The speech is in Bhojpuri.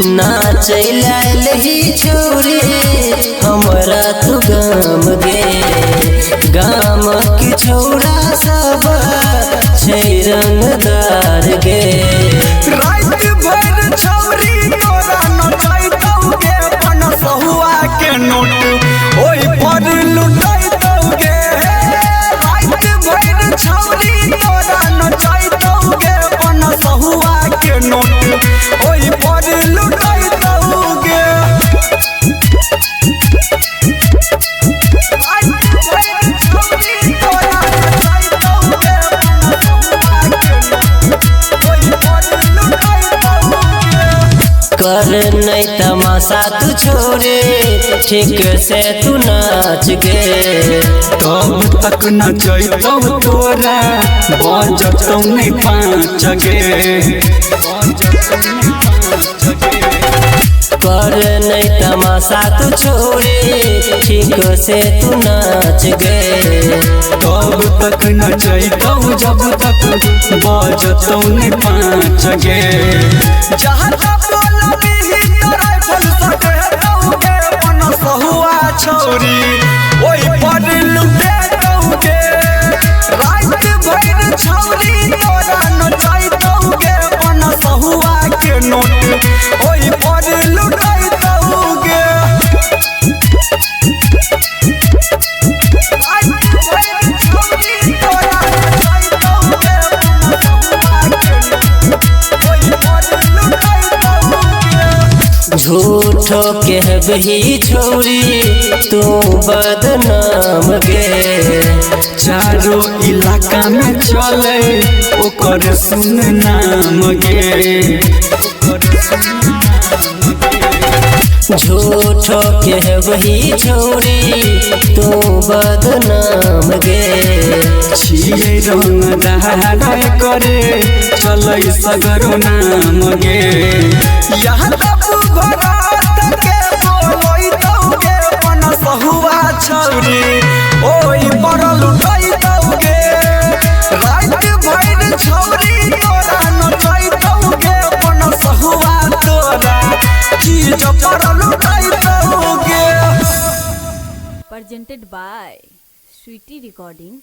नाचे लाल ही छोरी हमरा तू गाम गे गाम की छोरा सब छै रंगदार गे। रात भर छौरी तोरा नचैतौ गे अपन सहुआ के नोट ओइ पर लुटैतौ गे। रात भर छौरी तोरा नचैतौ गे अपन सहुआ के नोट ओइ पर लुटैतौ गे। रात भर छौरी तोरा नचैतौ गे अपन सहुआ के नोट कर नहीं तमाशा तू छोरे ठीक से तू नाच गे। तब तक नचैतौ तोरा बजतौ नहीं पाँच गे। कर नहीं तमाशा तू छोरे ठीक से तू नाच गे। तब तक नचैतौ जब तक बजतौ नहीं पाँच गे। जहाँ तक बोलबी तोरा फल सकतौ गे अपन सहुआ छौरी ओइ पर लुटैतौ गे। रात भर छौरी तोरा नचैतौ गे अपन सहुआ के नोट ओइ पर लुटैतौ गे। झूठो कहबही छोरी तू बदनाम गे। चारो इलाका में चले ओकर सुन नाम गे। झूठो कहबही छोरी तू बदनाम गे। छिए रंगदार करे चलै सगरो नाम गे। यहाँ तक घरात के बोलैतौ गे अपन सहुआ छौरी ओइ पर लुटैतौ गे। रात भर छौरी तोरा नचैतौ गे अपन सहुआ तोरा चीज पर लुटैतौ गे। Presented by Sweetie Recording.